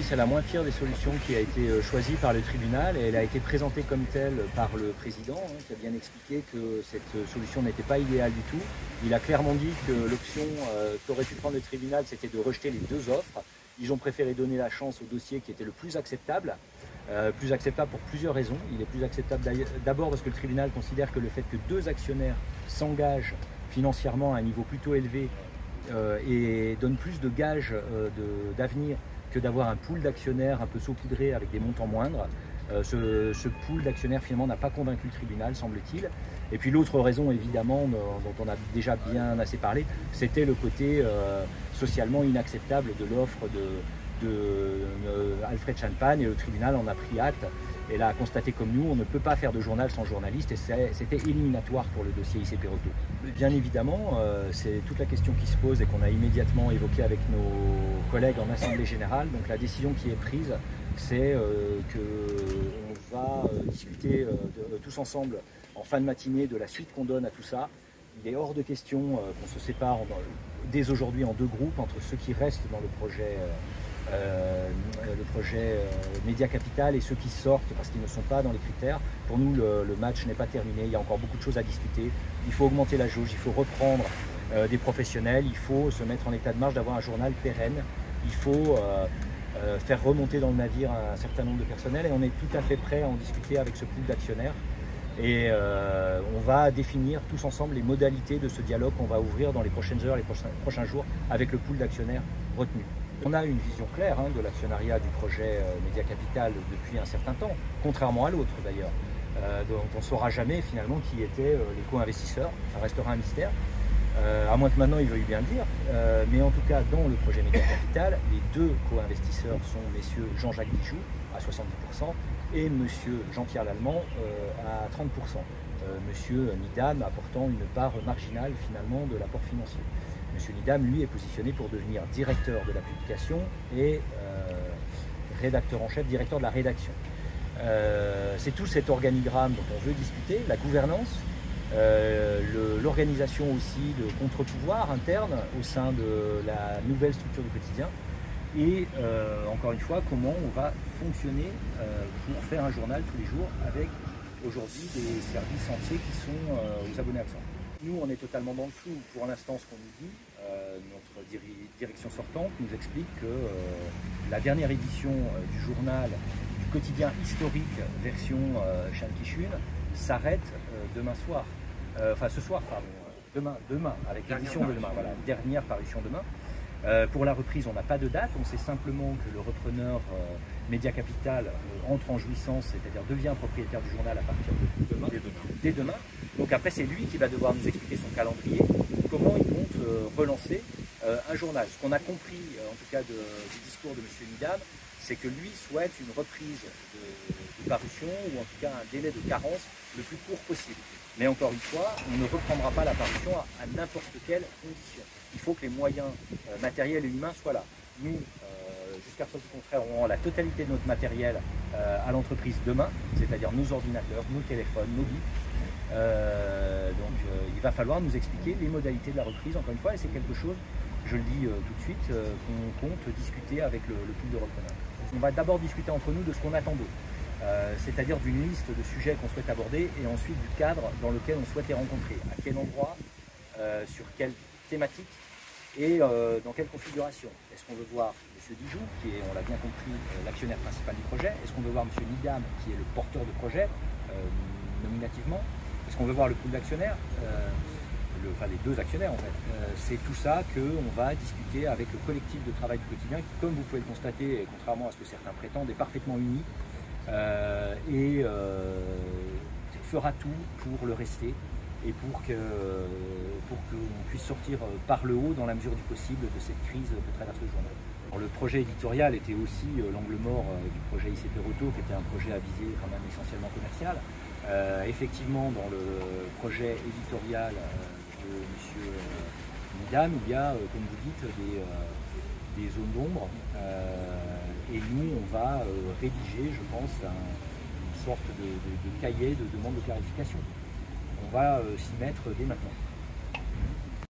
oui, c'est la moins pire des solutions qui a été choisie par le tribunal et elle a été présentée comme telle par le président, qui a bien expliqué que cette solution n'était pas idéale du tout. Il a clairement dit que l'option qu'aurait pu prendre le tribunal, c'était de rejeter les deux offres. Ils ont préféré donner la chance au dossier qui était le plus acceptable pour plusieurs raisons. Il est plus acceptable d'abord parce que le tribunal considère que le fait que deux actionnaires s'engagent financièrement à un niveau plutôt élevé et donne plus de gages d'avenir que d'avoir un pool d'actionnaires un peu saupoudré avec des montants moindres. Ce pool d'actionnaires finalement n'a pas convaincu le tribunal, semble-t-il. Et puis l'autre raison évidemment dont on a déjà bien assez parlé, c'était le côté socialement inacceptable de l'offre de Alfred Champagne, et le tribunal en a pris acte et l'a constaté comme nous, on ne peut pas faire de journal sans journaliste et c'était éliminatoire pour le dossier IC Perotto. Bien évidemment, c'est toute la question qui se pose et qu'on a immédiatement évoquée avec nos collègues en Assemblée Générale. Donc la décision qui est prise, c'est qu'on va discuter tous ensemble en fin de matinée de la suite qu'on donne à tout ça. Il est hors de question qu'on se sépare dès aujourd'hui en deux groupes, entre ceux qui restent dans le projet Média Capital et ceux qui sortent parce qu'ils ne sont pas dans les critères. Pour nous, le match n'est pas terminé, il y a encore beaucoup de choses à discuter. Il faut augmenter la jauge, il faut reprendre des professionnels, il faut se mettre en état de marche d'avoir un journal pérenne, il faut faire remonter dans le navire un certain nombre de personnels et on est tout à fait prêt à en discuter avec ce pool d'actionnaires. Et on va définir tous ensemble les modalités de ce dialogue qu'on va ouvrir dans les prochaines heures, les prochains jours avec le pool d'actionnaires retenu. On a une vision claire de l'actionnariat du projet Média Capital depuis un certain temps, contrairement à l'autre d'ailleurs. Donc on ne saura jamais finalement qui étaient les co-investisseurs, ça restera un mystère, à moins que maintenant ils veuillent bien le dire. Mais en tout cas, dans le projet Média Capital, les deux co-investisseurs sont messieurs Jean-Jacques Dijoux à 70% et monsieur Jean-Pierre Lallemand à 30%. Monsieur Nidam apportant une part marginale finalement de l'apport financier. Monsieur Nidam, lui, est positionné pour devenir directeur de la publication et rédacteur en chef, directeur de la rédaction. C'est tout cet organigramme dont on veut discuter, la gouvernance, l'organisation aussi de contre-pouvoir interne au sein de la nouvelle structure du quotidien et encore une fois, comment on va fonctionner pour faire un journal tous les jours avec aujourd'hui des services entiers qui sont aux abonnés absents. Nous, on est totalement dans le flou. Pour l'instant, ce qu'on nous dit, notre direction sortante nous explique que la dernière édition du journal, du quotidien historique version Shan Kishun, s'arrête demain soir. Enfin, ce soir, pardon. Demain, avec l'édition de demain. Voilà, dernière parution demain. Pour la reprise, on n'a pas de date. On sait simplement que le repreneur Média Capital entre en jouissance, c'est-à-dire devient propriétaire du journal à partir de demain. Dès demain. Donc après, c'est lui qui va devoir nous expliquer son calendrier, comment il compte relancer un journal. Ce qu'on a compris, en tout cas du discours de M. Nidam, c'est que lui souhaite une reprise de parution, ou en tout cas un délai de carence le plus court possible. Mais encore une fois, on ne reprendra pas la parution à n'importe quelle condition. Il faut que les moyens matériels et humains soient là. Nous, jusqu'à preuve du contraire, on rend la totalité de notre matériel à l'entreprise demain, c'est-à-dire nos ordinateurs, nos téléphones, nos bips. Donc il va falloir nous expliquer les modalités de la reprise, encore une fois, et c'est quelque chose, je le dis tout de suite, qu'on compte discuter avec le pool de repreneurs. On va d'abord discuter entre nous de ce qu'on attend d'eux, c'est-à-dire d'une liste de sujets qu'on souhaite aborder et ensuite du cadre dans lequel on souhaite les rencontrer, à quel endroit, sur quelle thématique et dans quelle configuration. Est-ce qu'on veut voir M. Dijoux, qui est, on l'a bien compris, l'actionnaire principal du projet? Est-ce qu'on veut voir M. Nidam, qui est le porteur de projet, nominativement? Est-ce qu'on veut voir le pool d'actionnaires, enfin les deux actionnaires en fait? C'est tout ça qu'on va discuter avec le collectif de travail du quotidien qui, comme vous pouvez le constater, et contrairement à ce que certains prétendent, est parfaitement uni et fera tout pour le rester et pour qu'on puisse sortir par le haut dans la mesure du possible de cette crise que traverse le journal. Alors, le projet éditorial était aussi l'angle mort du projet IC Perotto, qui était un projet à visée quand même essentiellement commercial. Effectivement, dans le projet éditorial de M. Nidam, il y a, comme vous dites, des zones d'ombre. Et nous, on va rédiger, je pense, une sorte de cahier de demande de clarification. On va s'y mettre dès maintenant.